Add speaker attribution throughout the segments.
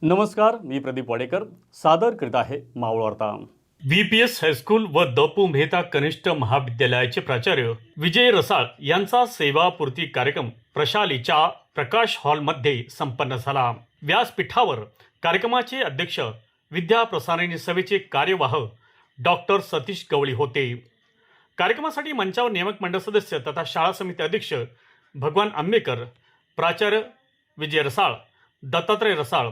Speaker 1: नमस्कार, मी प्रदीप वाडेकर सादर करीत आहे मावळ वार्ता। VPS हायस्कूल व द.पु. मेहता कनिष्ठ महाविद्यालयाचे प्राचार्य विजय रसाळ यांचा सेवापूर्ती कार्यक्रम प्रशालेच्या प्रकाश हॉलमध्ये संपन्न झाला। व्यासपीठावर कार्यक्रमाचे अध्यक्ष विद्या प्रसारणी सभेचे कार्यवाह डॉक्टर सतीश गवळी होते। कार्यक्रमासाठी मंचावर नियामक मंडळ सदस्य तथा शाळा समिती अध्यक्ष भगवान आंबेकर, प्राचार्य विजय रसाळ, दत्तात्रय रसाळ,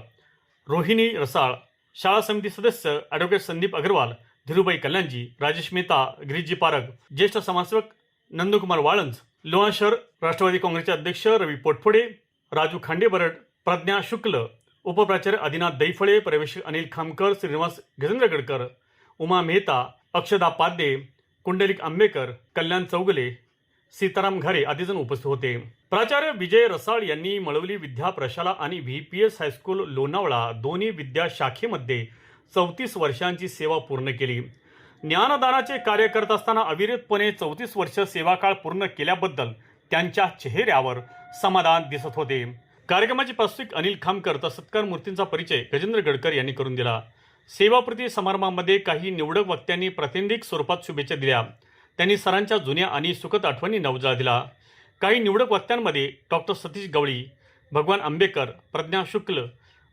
Speaker 1: रोहिणी रसाळ, शाळा समिती सदस्य ॲडव्होकेट संदीप अग्रवाल, धीरूभाई कल्याणजी, राजेश मेहता, गिरीशजी पारग, ज्येष्ठ समाजसेवक नंदकुमार वाळंज, लोहा शहर राष्ट्रवादी काँग्रेसचे अध्यक्ष रवी पोटफोडे, राजू खांडेबरड, प्रज्ञा शुक्ल, उपप्राचार्य आदिनाथ दैफळे, पर्यवेक्षक अनिल खामकर, श्रीनिवास गजेंद्र गडकर, उमा मेहता, अक्षदा पाध्ये, कुंडलिक आंबेकर, कल्याण चौगले, सीताराम घारे आदी जण उपस्थित होते। प्राचार्य विजय रसाळ यांनी मळवली विद्या प्रशाला आणि VPS हायस्कूल लोणावळा दोन्ही विद्या शाखेमध्ये 34 वर्षांची सेवा पूर्ण केली। ज्ञानदानाचे कार्य करत असताना अविरतपणे 34 वर्ष सेवाकाळ पूर्ण केल्याबद्दल त्यांच्या चेहऱ्यावर समाधान दिसत होते। कार्यक्रमाचे प्रस्तुत अनिल खामकर तर सत्कार मूर्तींचा परिचय गजेंद्र गडकर यांनी करून दिला। सेवापूर्ती समारंभामध्ये काही निवडक वक्त्यांनी प्रातिनिधिक स्वरूपात शुभेच्छा दिल्या। त्यांनी सरांच्या जुन्या आणि सुखद आठवणींना उजाळा दिला। काही निवडक वक्त्यांमध्ये डॉक्टर सतीश गवळी, भगवान आंबेकर, प्रज्ञा शुक्ल,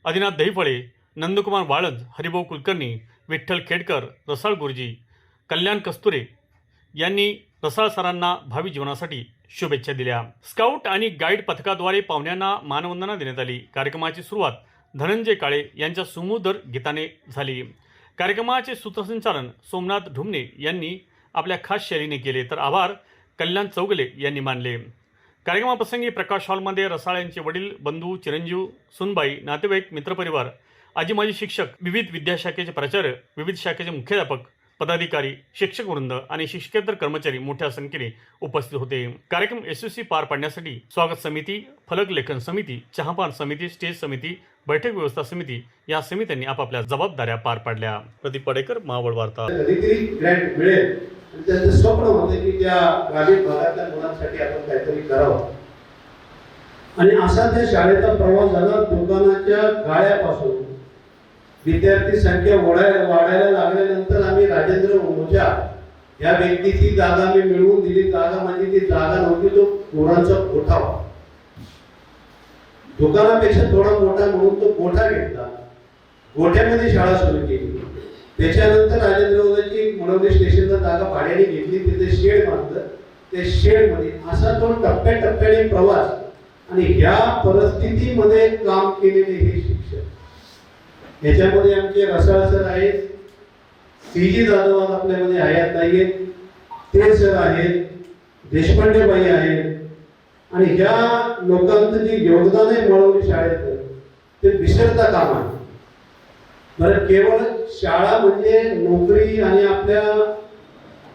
Speaker 1: आदिनाथ दैफळे, नंदकुमार वाळंज, हरिभाऊ कुलकर्णी, विठ्ठल खेडकर, रसाळ गुरुजी, कल्याण कस्तुरे यांनी रसाळ सरांना भावी जीवनासाठी शुभेच्छा दिल्या। स्काउट आणि गाईड पथकाद्वारे पाहुण्यांना मानवंदना देण्यात आली। कार्यक्रमाची सुरुवात धनंजय काळे यांच्या सुमधुर गीताने झाली। कार्यक्रमाचे सूत्रसंचालन सोमनाथ ढुमणे यांनी आपल्या खास शैलीने केले, तर आभार कल्याण चौगले यांनी मानले। कार्यक्रमाप्रसंगी प्रकाश हॉलमध्ये रसाळ यांचे वडील, बंधू, चिरंजीव, सुनबाई, नातेवाईक, मित्रपरिवार, आजी माजी शिक्षक, विविध विद्याशाखेचे प्राचार्य, विविध शाखेचे मुख्याध्यापक, पदाधिकारी, शिक्षक वृंद आणि शिक्षकेतर कर्मचारी मोठ्या संख्येने उपस्थित होते। कार्यक्रम यशस्वी पार पाडण्यासाठी स्वागत समिती, फलक लेखन समिती, चहापान समिती, स्टेज समिती, बैठक व्यवस्था समिती या समित्यांनी आपापल्या जबाबदाऱ्या पार पाडल्या। प्रदीप वाडेकर, मावळ वार्ता।
Speaker 2: कधीतरी ग्रँट मिळेल आणि त्यांचं स्वप्न होतं की त्या ग्रामीण भागातल्या मुलांसाठी आपण काहीतरी करावं, आणि असा त्या शाळेचा प्रवास झाला। दुकानाच्या गाळ्यापासून विद्यार्थी संख्या वाढायला लागल्यानंतर आम्ही राजेंद्र ओझा या व्यक्तीची जागा मी मिळवून दिली। जागा म्हणजे ती जागा नव्हती, तो पोरांचा गोठा होता। दुकानापेक्षा थोडा मोठा म्हणून तो गोठा घेतला, गोठ्यामध्ये शाळा सुरू केली। त्याच्यानंतर राजेंद्र ओझाची मुळवली स्टेशनला जागा भाड्याने घेतली, तिथे शेड बांधलं। त्या शेडमध्ये असा तो टप्प्याटप्प्याने प्रवास आणि ह्या परिस्थितीमध्ये काम केलेले हे शिक्षक, याच्यामध्ये आमचे रसाळ सर आहेत, CG जाधव आपल्यामध्ये हयात नाहीयेत, ते सर आहेत, देशपांडे बाई आहेत, आणि ह्या लोकांचं जे योगदान आहे मळवली शाळेत ते विसरता कामा नये। बरं, केवळ शाळा म्हणजे नोकरी आणि आपल्या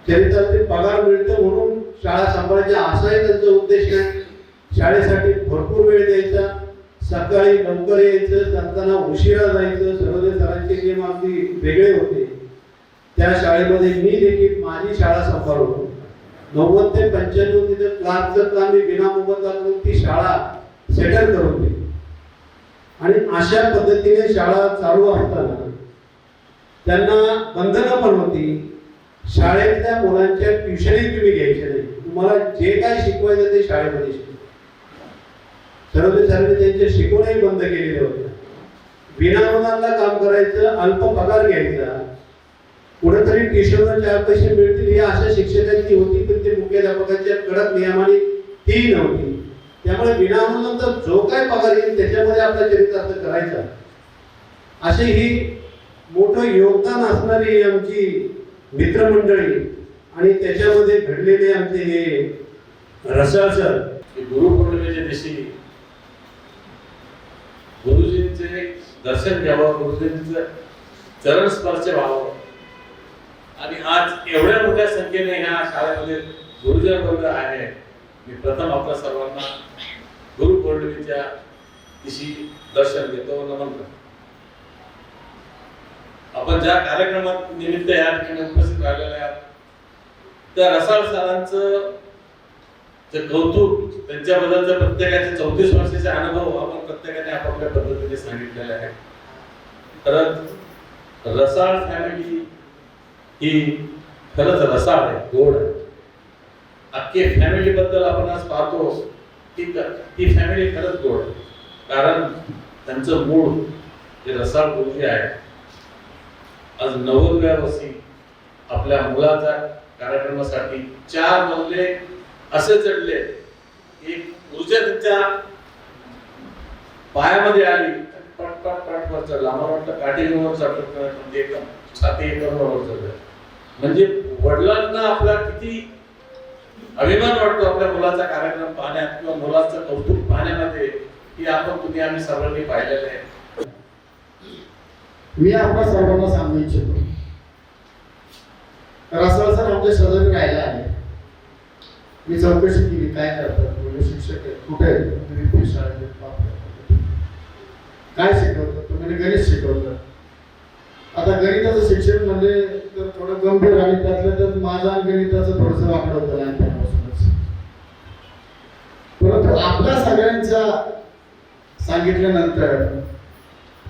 Speaker 2: चरित्राचे पगार मिळतो म्हणून शाळा सांभाळायची असाही त्यांचा उद्देश नाही। शाळेसाठी भरपूर वेळ द्यायचा, सकाळी लवकर यायचं, जाताना उशिरा जायचं। सर्वोदय सरांचे नियम अगदी वेगळे होते। त्या शाळेमध्ये मी देखील माझी शाळा सांभाळतो। 90 ते 95 तिथे क्लासचं काम मी बिना मोबदला करून ती शाळा सेटल करून दिली, आणि अशा पद्धतीने शाळा चालू असताना त्यांना बंधनं पण होती। शाळेतल्या मुलांच्या ट्युशनी तुम्ही घ्यायच्या नाही, तुम्हाला जे काय शिकवायचं ते शाळेमध्ये शिकवा। सर्वोदय सरांनी त्यांचे शिकवणही बंद केलेले होते। विनामूल्य काम करायचं, अल्प पगार घ्यायचा, कुठेतरी ट्युशनला 4 पैसे मिळतील ही आशा शिक्षकांची होती, पण ते मुख्याध्यापकांच्या कडक नियमाने ती नव्हती। त्यामुळे विनामूल्य जो काय पगार येईल त्याच्यामध्ये आपला चरितार्थ करायचा, असे ही मोठं योगदान असणारी आमची मित्रमंडळी आणि त्याच्यामध्ये घडलेले आमचे हे रसाळ सर।
Speaker 3: गुरुपौर्णिमेच्या दिवशी गुरुजींचे दर्शन घ्यावं, गुरुजींचं चरण स्पर्श व्हावं, आणि आज एवढ्या मोठ्या संख्येने ह्या शाळेमध्ये गुरुजन वर्ग आहे। मी प्रथम आपल्या सर्वांना गुरुपौर्णिमेच्या दिवशी दर्शन घेतो, नमन करतो। आपण ज्या कार्यक्रमात निमित्त या ठिकाणी उपस्थित राहिलेले आहात त्या रसाळ सरांचं जे कौतुक, त्यांच्याबद्दलचे प्रत्येकाचे 34 वर्षाचे अनुभव आपण प्रत्येकाने आपापल्या पद्धतीने सांगितलेले आहेत। खरंच रसाळ फॅमिली ही खरंच रसाळ आहे, गोड आहे. अख्खे फॅमिली बद्दल आपण आज पाहतो ती फॅमिली खरंच गोड आहे. कारण त्यांचं मूळ जे रसाळ गुरुजी आहे, आज 90व्या वर्षी आपल्या मुलाच्या कार्यक्रमासाठी 4 मजले असे चढले, एक ऊर्जा त्यांच्या पायामध्ये आली, पट पट पट वर चढला. मला वाटलं काठीवर चढत म्हणजे एकदम छाती वर चढलं. म्हणजे वडिलांना आपला किती अभिमान वाटतो आपल्या मुलाचा कार्यक्रम पाहण्यात किंवा मुलाचं कौतुक पाहण्यामध्ये, की आपण तुम्ही आम्ही सर्वांनी पाहिलेलं आहे.
Speaker 2: मी आपल्या सर्वांना सांगू इच्छितो, रसाळ सर आमच्या शेजारी राहायला आले. मी चौकशी केली, काय करतात मुलं, शिक्षक आहेत, कुठे आहेत, शाळेत काय शिकवतात, तुम्ही गणित शिकवतात. आता गणिताचं शिक्षण म्हणजे तर थोडं गंभीर आणि त्यातल्या त्यात माझं आणि गणिताचं थोडंसं वाकडं होतं लहानपणापासूनच. परंतु आपल्या सगळ्यांच्या सांगितल्यानंतर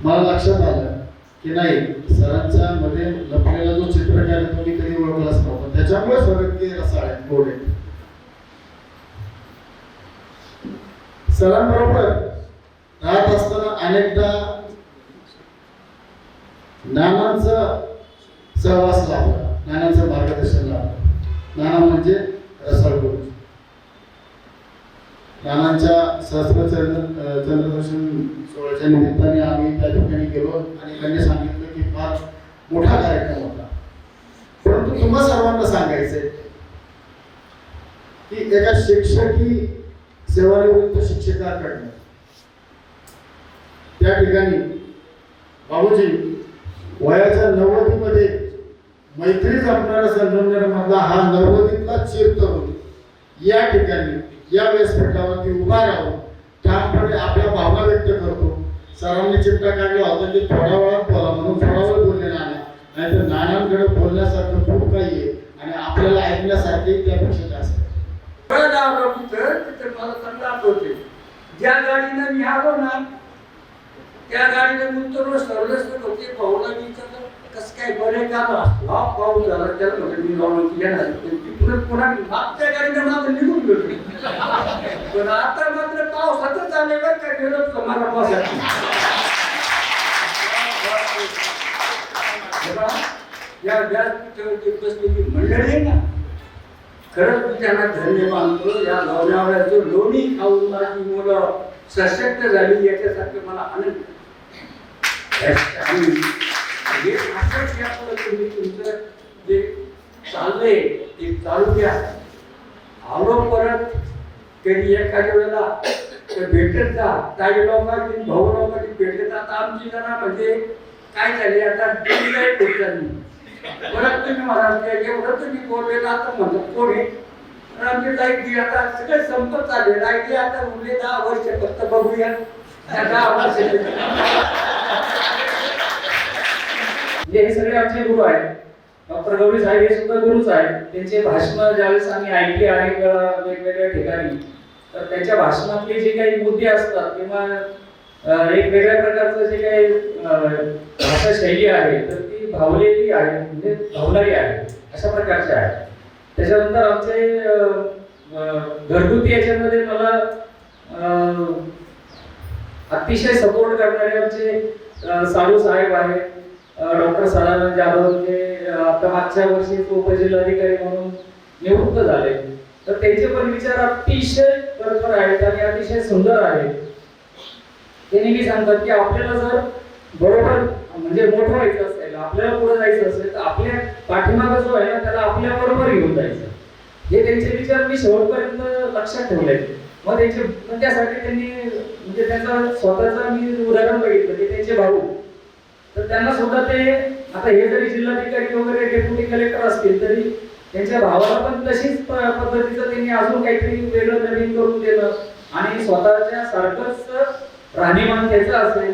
Speaker 2: मला लक्षात आलं की नाही, सरांच्या मध्ये लपलेला जो चित्रकार आहे तो मी कधी ओळखलाच नव्हता. त्याच्यामुळे सगळे रसाळ आहेत, गोड आहेत. सरांबरोबर राहत असताना अनेकदा नानांचा सहवास लाभला, नानांचं मार्गदर्शन लाभलं. नाना म्हणजे रसाळ गुरु. नानांच्या चंद्रदर्शन सोहळ्याच्या निमित्ताने आम्ही त्या ठिकाणी गेलो आणि त्यांनी सांगितलं की फार मोठा कार्यक्रम होता. परंतु तुम्हा सर्वांना सांगायचंय की एका शिक्षकी सेवानिवृत्त शिक्षकाकडनं त्या ठिकाणी बाबूजी वयाच्या 90मध्ये मैत्री जपणारा संगमनेर मधला हा 90तला चिरतरुण या ठिकाणी या व्यासपीठावरती उभा राहून ठामपणे आपल्या भावना व्यक्त करतो. सरांनी चिठ्ठा काढला होता की थोड्या वेळात बोला म्हणून थोडा वेळ बोलले नाहीतर नानांकडे बोलण्यासारखं खूप काही आहे आणि आपल्याला ऐकण्यासारखे त्यापेक्षा जास्त.
Speaker 4: मला चांगला आठवते, ज्या गाडीनं मी आलो ना त्या गाडीने उतरलो, सर्वच होते. भाऊला मी कसं काय बरे का पाऊस झाला, त्याला म्हणजे मी लावून येणार तिकडे पुन्हा मागच्या गाडीने माझं निघून गेलो. पण आता मात्र पावसातच आलेला काय गेलो मला पावसात. या व्यासपीठावरती बसलेली मंडळी आहे ना, खरंच मी त्यांना धन्य मानतो. या लोणावळ्याचं लोणी खाऊन माझी मुलं सशक्त झाली याच्यासाठी मला आनंद. हे असंच या तुम्ही तुमचं जे चाललंय ते चालू द्या. आलो परत कधी एखाद्या वेळेला भेटत जा. काही लोकांनी भाऊ लोकांनी भेटत जाता. आमची जरा म्हणजे काय झाली आता परत तुम्ही म्हणाल एवढं तुम्ही बोललेलं आता म्हणत कोणी आमची लाईट आता सगळे संपत आले. लाईट आता उरले 10 वर्ष फक्त बघूया.
Speaker 5: हे सगळे आमचे गुरु आहेत. डॉक्टर गौरी साहेब हे सुद्धा गुरुच आहेत. त्यांचे भाषण ज्यावेळेस आम्ही ऐकले अनेक वेगवेगळ्या ठिकाणी, तर त्यांच्या भाषणातले जे काही मुद्दे असतात किंवा एक वेगळ्या प्रकारचं जे काही भाषा शैली आहे तर ती भावलेली आहे, म्हणजे भावणारी आहे, अशा प्रकारचे आहे. त्याच्यानंतर आमचे घरगुती याच्यामध्ये मला अतिशय सपोर्ट करणारे आमचे साडू साहेब आहेत. डॉक्टर सदानंद जाधव जे आता मागच्या वर्षी उपजिल्हाधिकारी म्हणून निवृत्त झाले, तर त्यांचे पण विचार अतिशय बरोबर आहेत आणि अतिशय सुंदर आहेत. ते नेहमी सांगतात की आपल्याला जर बरोबर म्हणजे मोठं व्हायचं असेल, आपल्याला पुढे जायचं असेल तर आपल्या पाठीमागं जो आहे ना त्याला आपल्या बरोबर घेऊन जायचं. हे त्यांचे विचार मी शेवटपर्यंत लक्षात ठेवले. मग त्यासाठी त्यांनी म्हणजे त्यांचा स्वतःचा मी उदाहरण बघितलं की त्यांचे भाऊ, तर त्यांना सुद्धा ते आता हे जरी जिल्हाधिकारी वगैरे डेप्युटी कलेक्टर असतील तरी त्यांच्या भावाला पण तशीच पद्धतीचं त्यांनी अजून काहीतरी वेगळं नवीन करून दिलं आणि स्वतःच्या सारखंच राहणीमान त्याचं असेल.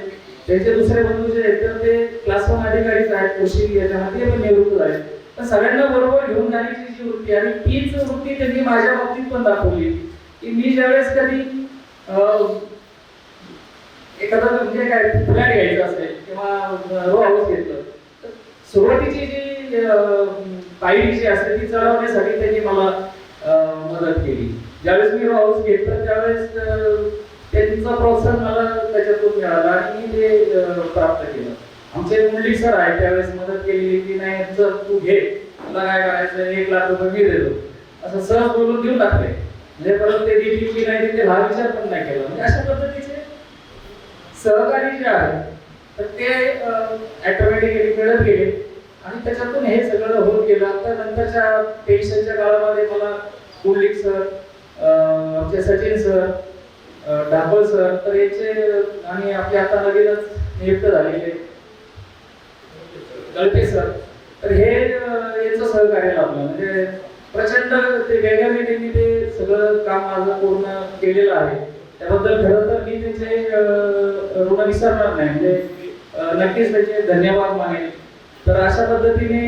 Speaker 5: त्यांचे दुसरे बंधू जे आहेत तर ते क्लास 1 अधिकारीच आहेत, कृषी याच्यामध्ये पण निवृत्त झाले. तर सगळ्यांना बरोबर घेऊन जाण्याची जी वृत्ती आणि तीच वृत्ती त्यांनी माझ्या बाबतीत पण दाखवली की मी ज्यावेळेस कधी एखादा म्हणजे काय फ्लॅट घ्यायचा असेल किंवा रो हाऊस घेतलं. तर सुरुवातीची जी पायरी जी असते ती चढवण्यासाठी त्यांनी मला मदत केली. ज्यावेळेस मी रो हाऊस घेतलं त्यावेळेस त्यांचा प्रोत्साहन मला त्याच्यातून मिळाला आणि मी ते प्राप्त केलं. आमचे मुंडलिक सर आहेत त्यावेळेस मदत केली की नाही चल तू घे, तुला काय करायचं 1 लाख रुपये मी देतो, असं सहज बोलून देऊन टाकले. म्हणजे परत ते देतील की नाही देतील हा विचार पण नाही केला. म्हणजे अशा पद्धतीचे सहकारी जे आहे तर ते ऑटोमॅटिकली मिळत गेले आणि त्याच्यातून हे सगळं होत गेलं. तर नंतरच्या पेन्शनच्या काळामध्ये मला मुंडलिक सर, आमचे सचिन सर, डाबल सर तर याचे आणि आपले आता नवीनच नियुक्त झालेले गळते सर तर हे याचं सहकार्य लाभलं. म्हणजे प्रचंड ते वेगळ्या रीतीने ते सगळं काम माझं पूर्ण केलेलं आहे. त्याबद्दल खरं तर मी त्यांचे ऋण विसरणार नाही. म्हणजे नक्कीच त्याचे धन्यवाद मानेल. तर अशा पद्धतीने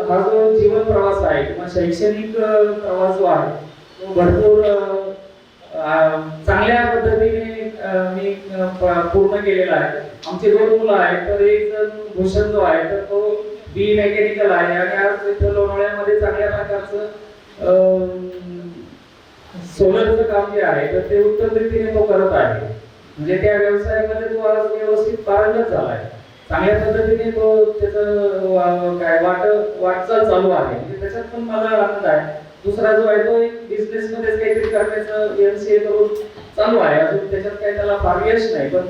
Speaker 5: हा जो जीवन प्रवास आहे किंवा शैक्षणिक प्रवास जो आहे तो भरपूर चांगल्या पद्धतीने मी पूर्ण केलेला आहे. आमची 2 मुलं आहेत. तर एक जण भूषण जो आहे तर तो बी मेकॅनिकल आहे आणि आज इथं लोणावळ्यामध्ये चांगल्या प्रकारचं सोलरचं काम जे आहे तर ते उत्तम रीतीने तो करत आहे. म्हणजे त्या व्यवसायामध्ये तो आज व्यवस्थित पारंगत झाला आहे. चांगल्या पद्धतीने तो त्याचं काय वाटचाल चालू आहे. म्हणजे त्याच्यात पण मला आनंद आहे. दुसरा जो आहे तो एक बिझनेस मध्येच काहीतरी करण्याचं MCA करून चालू आहे. अजून त्याच्यात काही त्याला फार यश नाही पण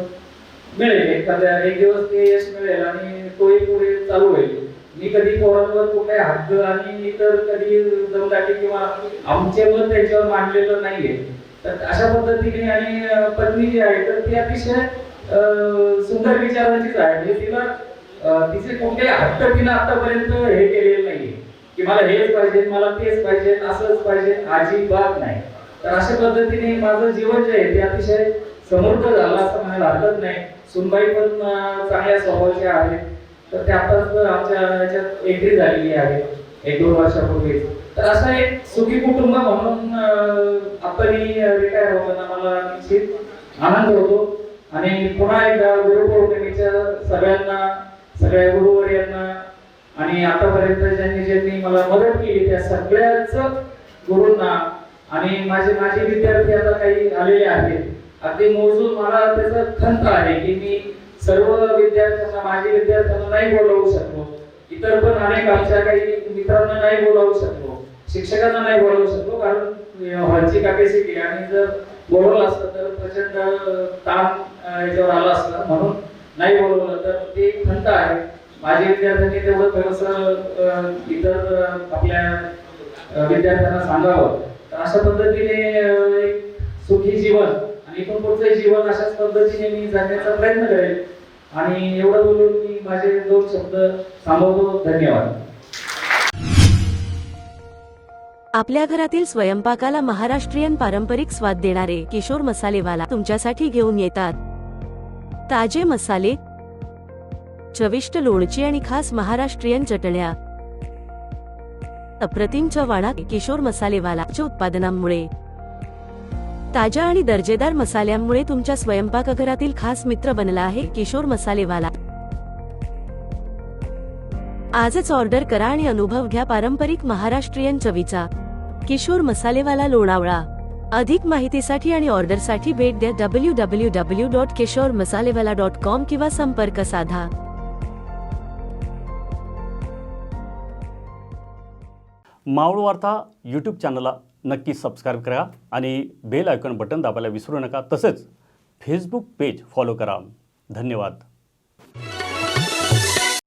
Speaker 5: मिळेल एखाद्या एक दिवस ते यश मिळेल आणि तोही पुढे चालू होईल. मी कधी पोरांवर कुठे हक्क आणि इतर कधी दमदाटी किंवा आमचे मत त्यांच्यावर मांडलेलं नाहीये. तर अशा पद्धतीने आणि पत्नी जी आहे तर ती अतिशय सुंदर विचारांचीच आहे. म्हणजे तिला तिचे कुठले हक्क तिने आतापर्यंत हे केलेले नाहीये की मला हेच पाहिजे, मला तेच पाहिजे, असंच पाहिजे, अजिबात नाही. तर अशा पद्धतीने माझं जीवन जे आहे ते अतिशय समृद्ध झालं असं म्हणायला हरकत नाही. सुनबाई पण चांगल्या स्वभावाच्या आहेत. तर त्या आताच आमच्या याच्यात एंट्री झालेली आहे 1-2 वर्षापूर्वी. तर असं एक सुखी कुटुंब म्हणून आपण रिटायर होताना मला निश्चित आनंद होतो. आणि पुन्हा एकदा गुरुपौर्णिमेच्या सगळ्या गुरुवर्यांना आणि आतापर्यंत ज्यांनी मला मदत केली त्या सगळ्याच गुरूंना आणि माझे विद्यार्थी आता काही आलेले आहेत. अगदी मोजून मला त्याचा खंत आहे की मी सर्व विद्यार्थ्यांना माझ्या विद्यार्थ्यांना नाही बोलवू शकलो. इतर पण अनेक आमच्या काही मित्रांना नाही बोलवू शकलो. शिक्षकांना नाही बोलवू शकलो कारण हॉलची कॅपॅसिटी आणि जर बोलवलं असतं तर प्रचंड ताण याच्यावर आला असता म्हणून नाही बोलवलं. तर ते खंत आहे. माझ्या विद्यार्थ्यांनी तेवढं थोडंसं इतर आपल्या विद्यार्थ्यांना सांगावं. तर अशा पद्धतीने एक सुखी जीवन आणि इथून पुढचं जीवन अशाच पद्धतीने मी जगण्याचा प्रयत्न करेल. आणि एवढं बोलून मी माझे 2 शब्द थांबवतो. धन्यवाद.
Speaker 6: आपल्या घरातील स्वयंपाकाला महाराष्ट्रीयन पारंपरिक स्वाद देणारे किशोर मसालेवाला तुमच्यासाठी घेऊन येतात. ताजे मसाले, चविष्ट लोणची आणि खास महाराष्ट्रीयन चटण्या. अप्रतिम चवाणा किशोर मसालेवालाच्या उत्पादनांमुळे, ताज्या आणि दर्जेदार मसाल्यांमुळे तुमच्या स्वयंपाकघरातील खास मित्र बनला आहे किशोर मसालेवाला. आजच ऑर्डर करा आणि अनुभव घ्या पारंपरिक महाराष्ट्रीयन चवीचा. किशोर मसालेवाला लोणावळा. अधिक माहितीसाठी आणि ऑर्डरसाठी भेट द्या www.kishormasalevala.com किंवा संपर्क साधा.
Speaker 1: मावळ वार्ता यूट्यूब चॅनलला नक्की सबस्क्राईब करा आणि बेल आयकॉन बटन दाबायला विसरू नका. तसेच फेसबुक पेज फॉलो करा. धन्यवाद.